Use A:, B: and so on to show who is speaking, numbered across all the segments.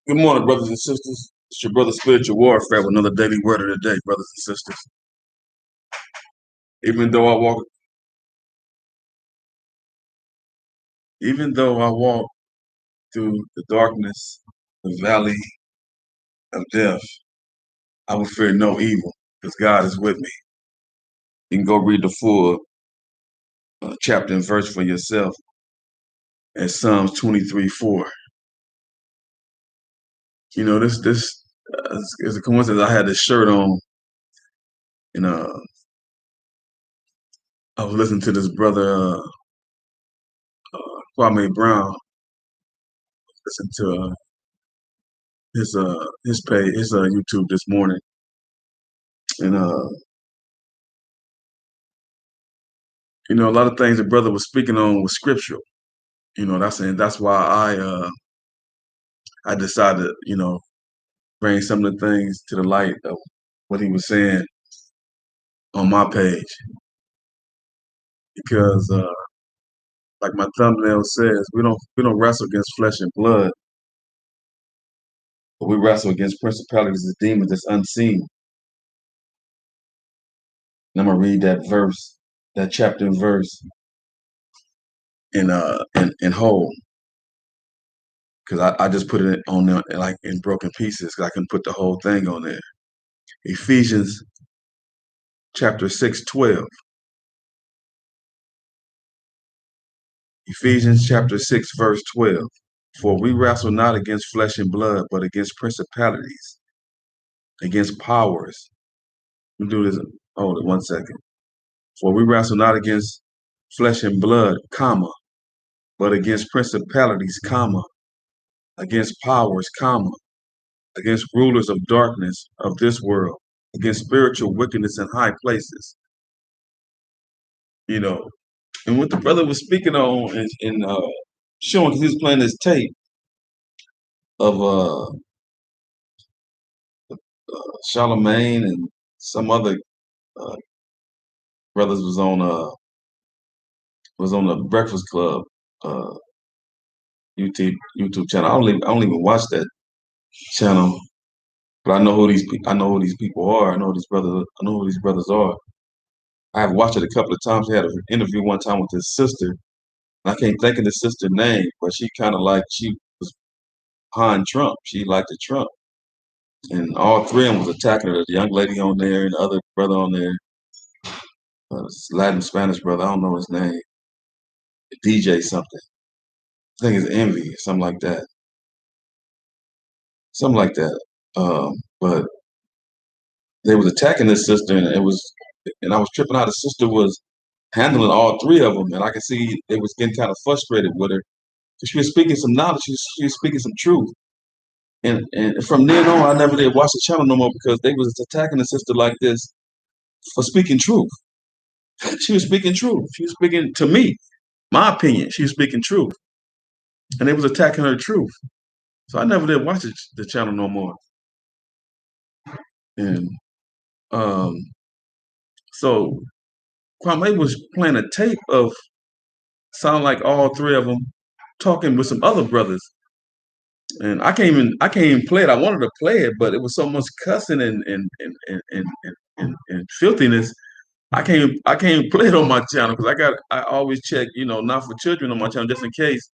A: Good morning, brothers and sisters. It's your brother Spiritual Warfare with another daily word of the day, brothers and sisters. Even though I walk, even though I walk through the darkness, the valley of death, I will fear no evil, because God is with me. You can go read the full chapter and verse for yourself in Psalms 23:4. You know, this is a coincidence. I had this shirt on, and I was listening to this brother Kwame Brown. Listen to his page, his YouTube this morning, and you know, a lot of things the brother was speaking on was scriptural. You know, that's why I decided to, bring some of the things to the light of what he was saying on my page. Because like my thumbnail says, we don't wrestle against flesh and blood, but we wrestle against principalities and demons that's unseen. And I'm gonna read that verse, that chapter and verse in whole. Because I just put it on there like in broken pieces because I can put the whole thing on there. Ephesians chapter 6:12. Ephesians chapter 6, verse 12. For we wrestle not against flesh and blood, but against principalities, against powers. Let me do this. Hold it 1 second. For we wrestle not against flesh and blood, comma, but against principalities, comma, against powers, comma, against rulers of darkness of this world, against spiritual wickedness in high places. You know, and what the brother was speaking on and showing, because he was playing this tape of Charlemagne and some other uh, brothers was on the Breakfast Club uh, YouTube channel. I don't even watch that channel, but I know who these people are. I know who these brothers are. I have watched it a couple of times. They had an interview one time with his sister. And I can't think of the sister's name, but she was behind Trump. She liked the Trump, and all three of them was attacking her. The young lady on there and the other brother on there, Latin Spanish brother. I don't know his name. DJ something. I think it's Envy, something like that. Something like that. But they was attacking this sister, and I was tripping out. The sister was handling all three of them, and I could see they was getting kind of frustrated with her. So she was speaking some knowledge. She was speaking some truth. And from then on, I never did watch the channel no more because they was attacking the sister like this for speaking truth. She was speaking truth. She was speaking to me, my opinion. She was speaking truth, and they was attacking her truth. So I never did watch the channel no more. And um, so Kwame was playing a tape of sound like all three of them talking with some other brothers. And I can't even play it. I wanted to play it, but it was so much cussing and filthiness. I can't even play it on my channel because I always check, not for children on my channel just in case.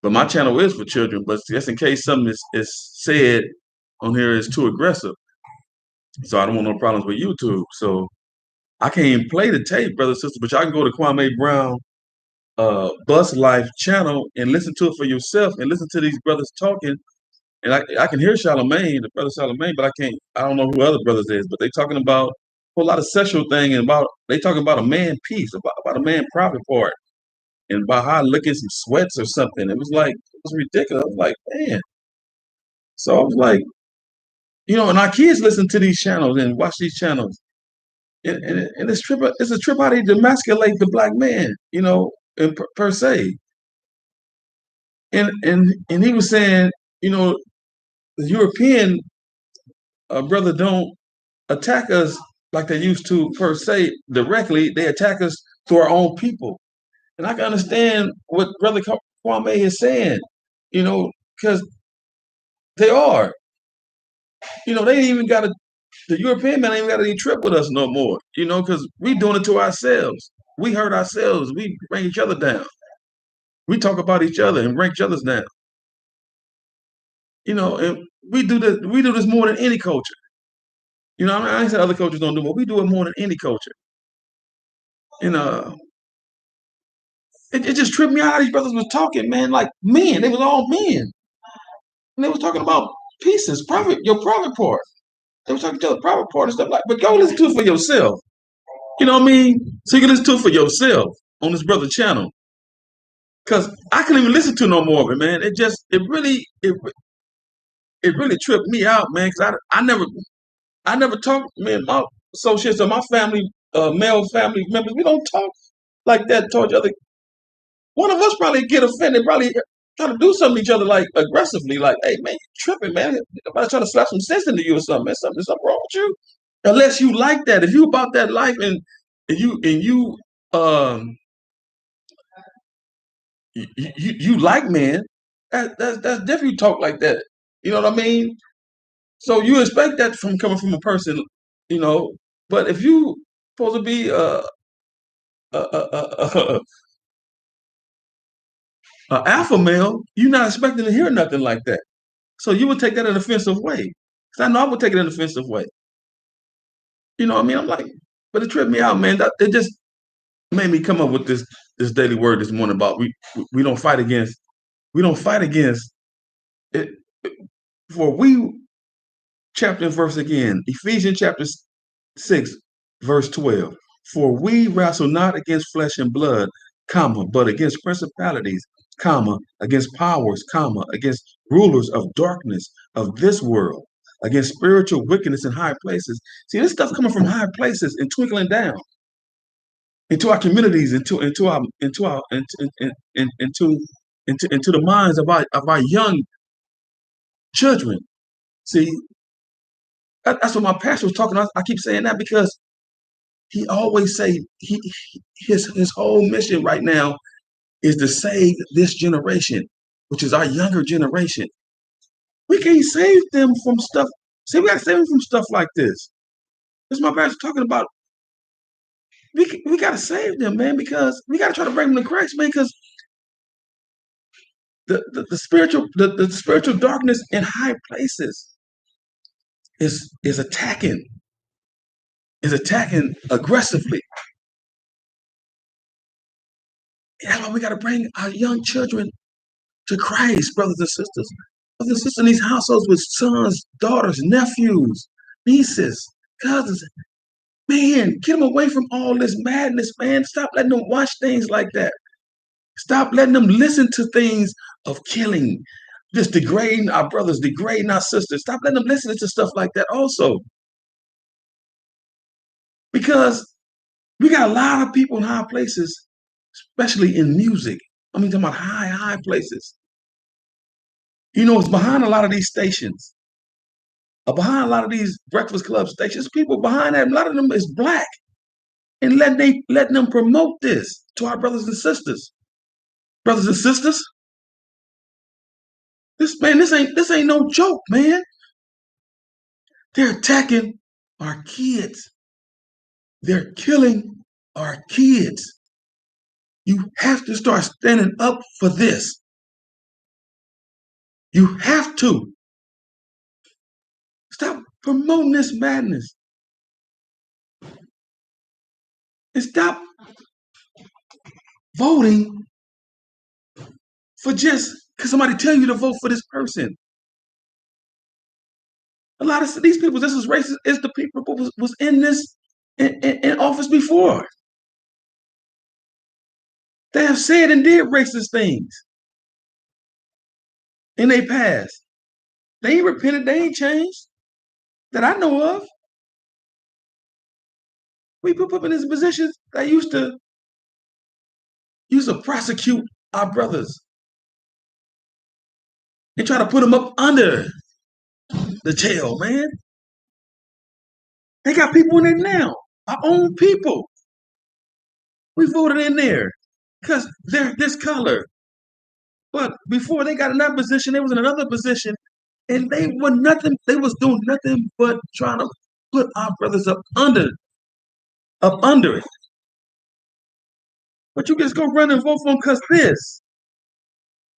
A: But my channel is for children, but just in case something is said on here is too aggressive. So I don't want no problems with YouTube. So I can't even play the tape, brother, sister, but y'all can go to Kwame Brown Bus Life channel and listen to it for yourself and listen to these brothers talking. And I can hear Charlemagne, the brother Charlemagne, but I don't know who other brothers is, but they talking about a whole lot of sexual thing and they talking about a man piece, about a man private part and about how looking some sweats or something. It was ridiculous. I was like, man. So I was like, and our kids listen to these channels and watch these channels. And it's a trip how they demasculate the black man, per se. And he was saying, the European brother don't attack us like they used to per se directly. They attack us through our own people. And I can understand what Brother Kwame is saying, because They are. They ain't even got to. The European man ain't even got to trip with us no more. Because we doing it to ourselves. We hurt ourselves. We bring each other down. We talk about each other and bring each other's down. And we do this. We do this more than any culture. I ain't said other cultures don't do it, but we do it more than any culture. And it just tripped me out how these brothers was talking, man, like men. They was all men. And they was talking about pieces, your private part. They was talking to the private part and stuff like, but go listen to it for yourself. You know what I mean? So you can listen to it for yourself on this brother channel. Cause I couldn't even listen to no more of it, man. It really tripped me out, man. Cause I never talk, man. My associates or my family, male family members, we don't talk like that towards each other. One of us probably get offended, probably try to do something to each other like aggressively, like, hey man, you tripping, man. Somebody trying to slap some sense into you or something, man. Something wrong with you. Unless you like that. If you about that life and you um you like men, that's different. You talk like that. You know what I mean? So you expect that from coming from a person, you know. But if you supposed to be a alpha male, you're not expecting to hear nothing like that. So you would take that in an offensive way. Because I know I would take it in an offensive way. You know what I mean? I'm like, but it tripped me out, man. It just made me come up with this daily word this morning about we don't fight against it. For we chapter and verse again, Ephesians chapter 6, verse 12. For we wrestle not against flesh and blood, but against principalities, against powers, against rulers of darkness of this world, against spiritual wickedness in high places. See, this stuff coming from high places and twinkling down into our communities, into the minds of our young children. See, that's what my pastor was talking about. I keep saying that because he always say his whole mission right now is to save this generation, which is our younger generation. We can't save them from stuff. See, we got to save them from stuff like this. This is my pastor talking about. We got to save them, man, because we got to try to bring them to Christ, man, because the spiritual darkness in high places is attacking aggressively. That's why we got to bring our young children to Christ, brothers and sisters. Brothers and sisters in these households with sons, daughters, nephews, nieces, cousins. Man, get them away from all this madness, man. Stop letting them watch things like that. Stop letting them listen to things of killing, just degrading our brothers, degrading our sisters. Stop letting them listen to stuff like that also. Because we got a lot of people in high places, especially in music. I mean, talking about high places. It's behind a lot of these stations, behind a lot of these Breakfast Club stations. People behind that, a lot of them is black, and letting them promote this to our brothers and sisters. Brothers and sisters, this ain't no joke, man. They're attacking our kids. They're killing our kids. You have to start standing up for this. You have to stop promoting this madness and stop voting for just because somebody tell you to vote for this person. A lot of these people, this is racist, is the people who was in this in office before. They have said and did racist things in their past. They ain't repented, they ain't changed that I know of. We put up in these positions that used to prosecute our brothers and try to put them up under the jail, man. They got people in there now, our own people. We voted in there because they're this color. But before they got in that position, they was in another position And they were nothing, they was doing nothing but trying to put our brothers up under it. But you just go run and vote for them because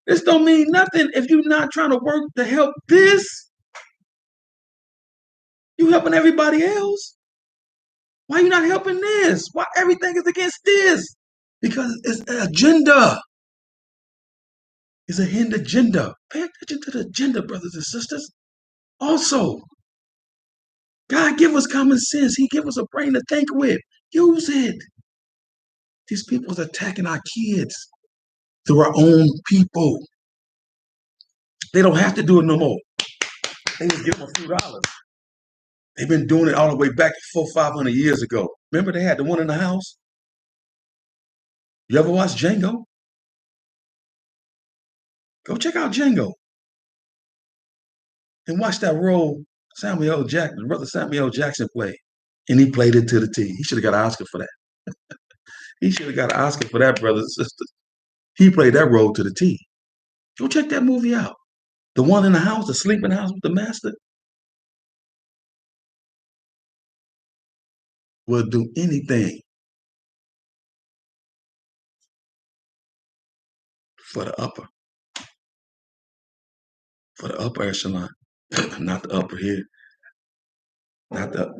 A: this don't mean nothing if you're not trying to work to help this. You helping everybody else. Why you not helping this? Why everything is against this? Because it's an agenda. It's a hidden agenda. Pay attention to the agenda, brothers and sisters. Also, God give us common sense. He give us a brain to think with. Use it. These people's attacking our kids through our own people. They don't have to do it no more. They just give them a few dollars. They've been doing it all the way back 400-500 years ago. Remember they had the one in the house? You ever watch Django? Go check out Django and watch that role Samuel Jackson, brother Samuel Jackson played. And he played it to the T. He should have got an Oscar for that. He should have got an Oscar for that, brothers and sisters. He played that role to the T. Go check that movie out. The one in the house, the sleeping house with the master, will do anything for the upper echelon, not the upper here, not the.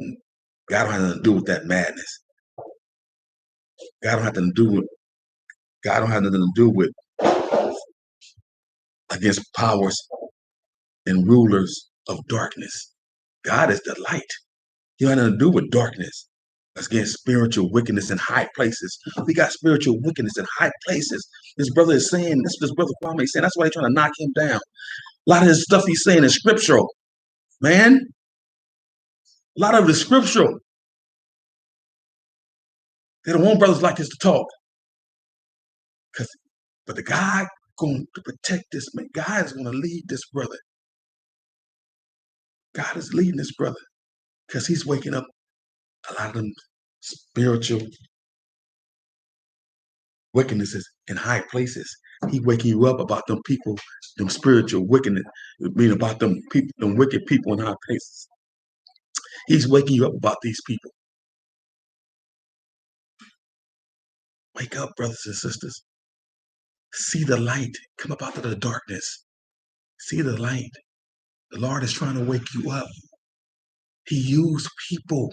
A: God don't have nothing to do with that madness. God don't have nothing to do with. God don't have nothing to do with against powers and rulers of darkness. God is the light. He don't have nothing to do with darkness. Against spiritual wickedness in high places. We got spiritual wickedness in high places. This brother is saying, this brother Kwame is saying, that's why they're trying to knock him down. A lot of his stuff he's saying is scriptural, man. A lot of it is scriptural. They don't want brothers like this to talk. But the God going to protect this man. God is going to lead this brother. God is leading this brother because he's waking up a lot of them spiritual wickednesses in high places. He waking you up about them people, them spiritual wickedness, meaning about them people, them wicked people in high places. He's waking you up about these people. Wake up, brothers and sisters. See the light. Come up out of the darkness. See the light. The Lord is trying to wake you up. He used people.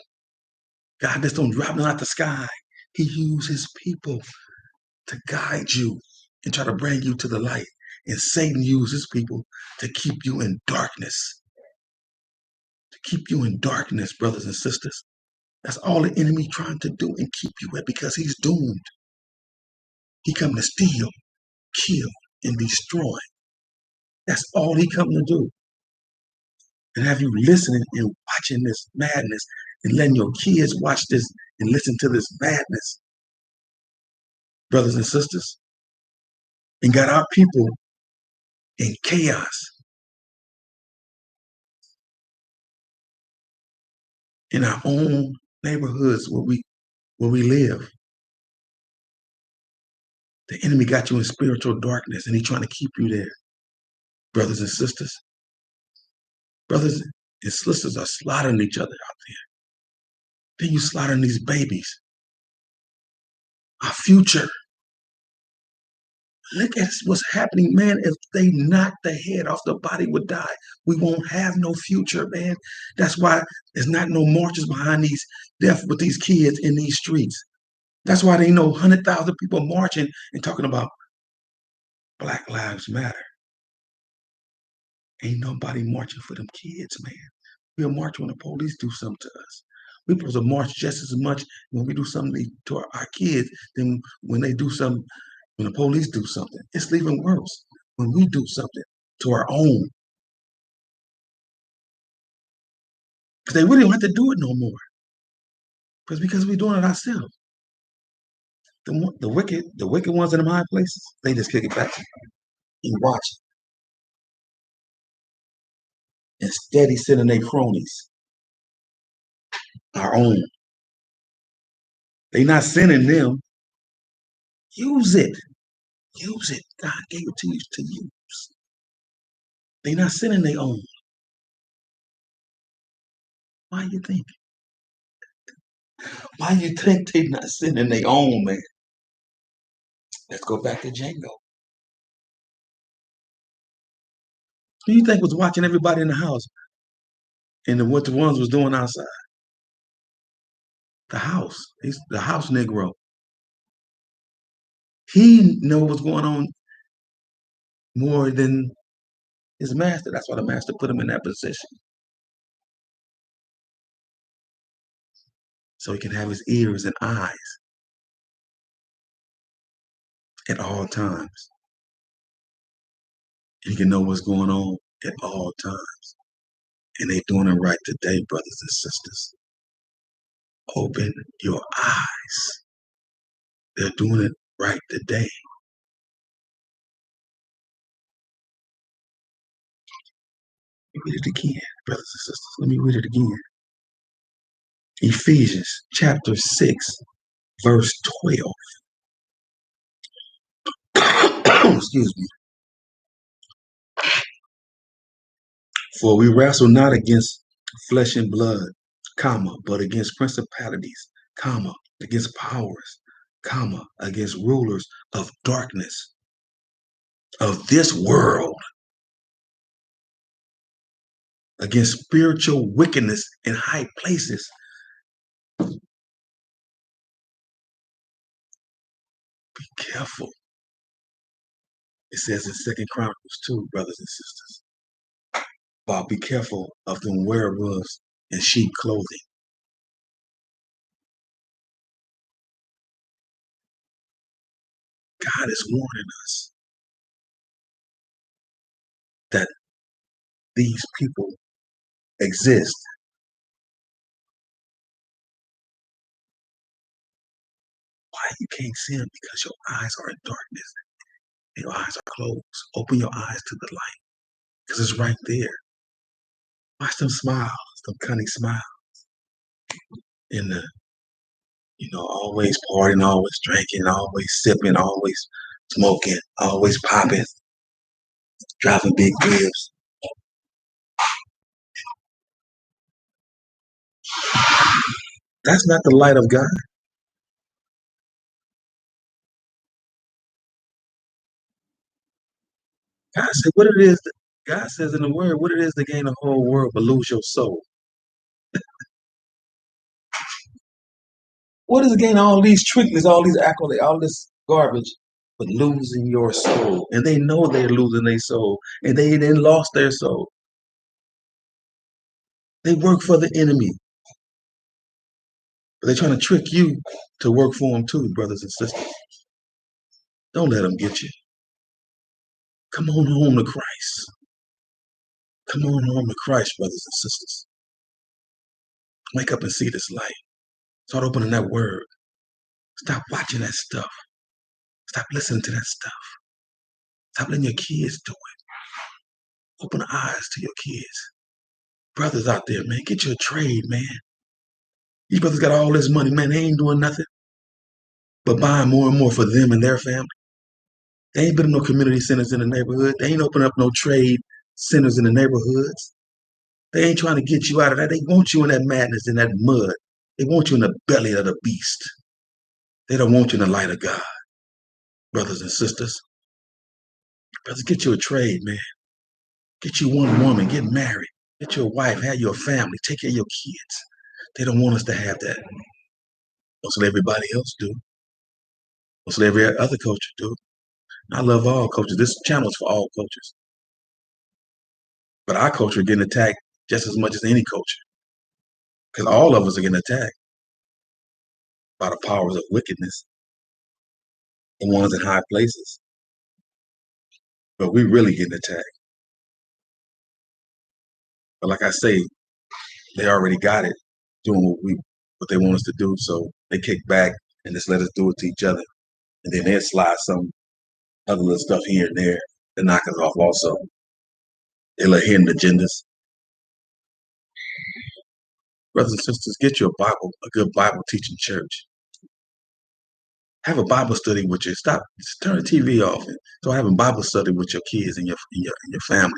A: God just don't drop them out the sky. He uses people to guide you and try to bring you to the light. And Satan uses people to keep you in darkness. To keep you in darkness, brothers and sisters. That's all the enemy trying to do and keep you in because he's doomed. He come to steal, kill, and destroy. That's all he come to do. And have you listening and watching this madness and letting your kids watch this and listen to this madness, brothers and sisters, and got our people in chaos. In our own neighborhoods where we live. The enemy got you in spiritual darkness and he's trying to keep you there. Brothers and sisters. Brothers and sisters are slaughtering each other out there. Then you slaughtering these babies. Our future. Look at what's happening, man. If they knock the head off, the body would die. We won't have no future, man. That's why there's not no marches behind these death with these kids in these streets. That's why they know 100,000 people marching and talking about Black Lives Matter. Ain't nobody marching for them kids, man. We'll march when the police do something to us. We're supposed to march just as much when we do something to our kids than when they do something, when the police do something. It's even worse when we do something to our own. Because they really don't have to do it no more. Because we're doing it ourselves. The wicked ones in them high places, they just kick it back and watch it. And steady sending their cronies. Our own. They not sending them. Use it. Use it. God gave it to you to use. They not sending their own. Why you think? Why you think they not sitting in their own, man? Let's go back to Django. Who you think was watching everybody in the house and what the ones was doing outside? The house. He's the house Negro. He know what's going on more than his master. That's why the master put him in that position. So he can have his ears and eyes at all times. He can know what's going on at all times. And they doing it right today, brothers and sisters. Open your eyes. They're doing it right today. Read it again, brothers and sisters. Let me read it again. Ephesians chapter 6, verse 12. Excuse me. For we wrestle not against flesh and blood, comma, but against principalities, comma, against powers, comma, against rulers of darkness of this world, against spiritual wickedness in high places. Be careful. It says in 2 Chronicles 2, brothers and sisters, about be careful of them werewolves in sheep clothing. God is warning us that these people exist. Why you can't see them? Because your eyes are in darkness. Your eyes are closed. Open your eyes to the light, because it's right there. Watch them smiles, them cunning smiles. In the, always partying, always drinking, always sipping, always smoking, always popping, driving big wheels. That's not the light of God. God said, what it is. God says in the word, what it is to gain the whole world but lose your soul. What is gaining all these trinkets, all these accolades, all this garbage, but losing your soul? And they know they're losing their soul, and they then lost their soul. They work for the enemy, but they're trying to trick you to work for them too, brothers and sisters. Don't let them get you. Come on home to Christ. Come on home to Christ, brothers and sisters. Wake up and see this light. Start opening that word. Stop watching that stuff. Stop listening to that stuff. Stop letting your kids do it. Open the eyes to your kids. Brothers out there, man, get you a trade, man. These brothers got all this money, man. They ain't doing nothing but buying more and more for them and their family. They ain't building no community centers in the neighborhood. They ain't opening up no trade centers in the neighborhoods. They ain't trying to get you out of that. They want you in that madness, in that mud. They want you in the belly of the beast. They don't want you in the light of God, brothers and sisters. Brothers, get you a trade, man. Get you one woman, get married. Get your wife, have your family, take care of your kids. They don't want us to have that. That's what everybody else do. That's what every other culture do. I love all cultures. This channel is for all cultures. But our culture getting attacked just as much as any culture. Because all of us are getting attacked by the powers of wickedness, the ones in high places. But we really getting attacked. But like I say, they already got it, doing what they want us to do. So they kick back and just let us do it to each other. And then they'll slide some other little stuff here and there to knock us off also. They let hidden agendas. Brothers and sisters, get you a Bible, a good Bible teaching church. Have a Bible study with you. Stop, just turn the TV off and start having Bible study with your kids and your family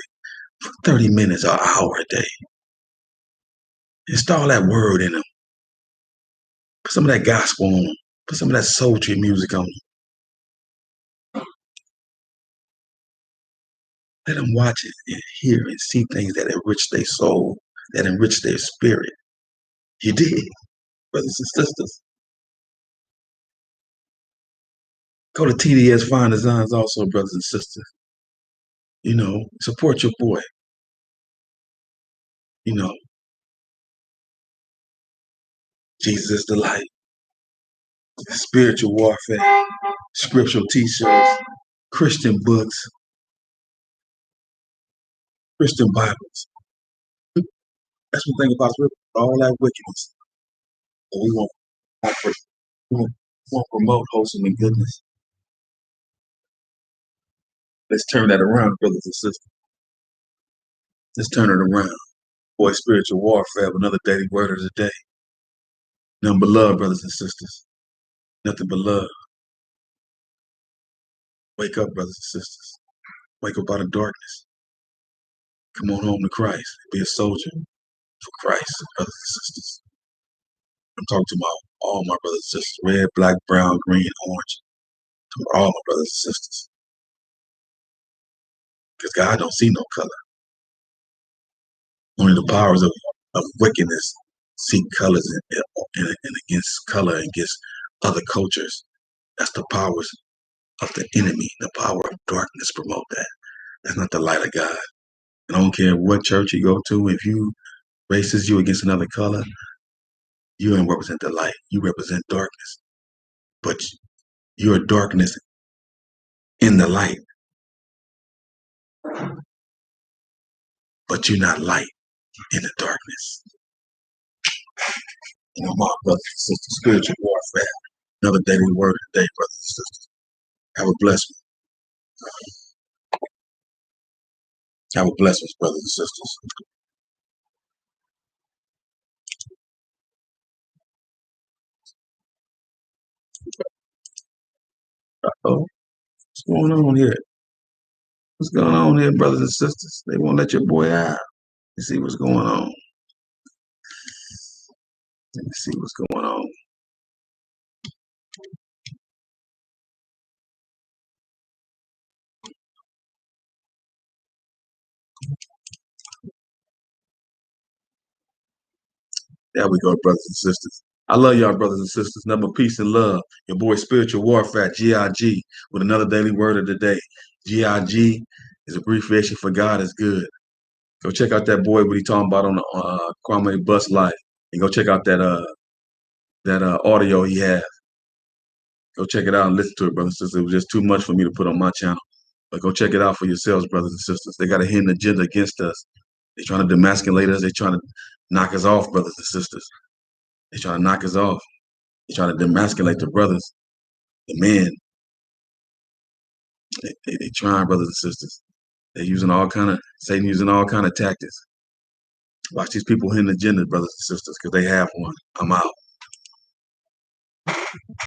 A: for 30 minutes or an hour a day. Install that word in them. Put some of that gospel on them. Put some of that sultry music on them. Let them watch it and hear and see things that enrich their soul, that enrich their spirit. You did, brothers and sisters. Go to TDS Fine Designs also, brothers and sisters. You know, support your boy. You know, Jesus is the light. Spiritual warfare, scriptural t-shirts, Christian books, Christian Bibles. That's one thing about all that wickedness. But we won't promote wholesome and goodness. Let's turn that around, brothers and sisters. Let's turn it around. Boy, spiritual warfare, another daily word of the day. Nothing but love, brothers and sisters. Nothing but love. Wake up, brothers and sisters. Wake up out of darkness. Come on home to Christ. Be a soldier for Christ, brothers and sisters. I'm talking to all my brothers and sisters, red, black, brown, green, orange. To all my brothers and sisters. Because God don't see no color. Only the powers of wickedness see colors and against color and against other cultures. That's the powers of the enemy. The power of darkness promote that. That's not the light of God. I don't care what church you go to. If you races you against another color, you don't represent the light. You represent darkness. But you're darkness in the light. But you're not light in the darkness. You know, my brothers and sisters, spiritual warfare. Another daily word of the day, brothers and sisters. Have a blessed one. Have a blessed one, brothers and sisters. Oh, what's going on here? What's going on here, brothers and sisters? They won't let your boy out. You see what's going on. Let me see what's going on. There we go, brothers and sisters. I love y'all, brothers and sisters. Number peace and love. Your boy Spiritual Warfare, GIG, with another daily word of the day. GIG is abbreviation for God is good. Go check out that boy what he talking about on the Kwame Bus Life. And go check out that audio he has. Go check it out and listen to it, brothers and sisters. It was just too much for me to put on my channel. But go check it out for yourselves, brothers and sisters. They got a hidden agenda against us. They're trying to demasculate us. They're trying to knock us off, brothers and sisters. They're trying to knock us off. They're trying to demasculate the brothers, the men. They trying, brothers and sisters. They're using Satan using all kind of tactics. Watch these people hidden agenda, brothers and sisters, because they have one. I'm out.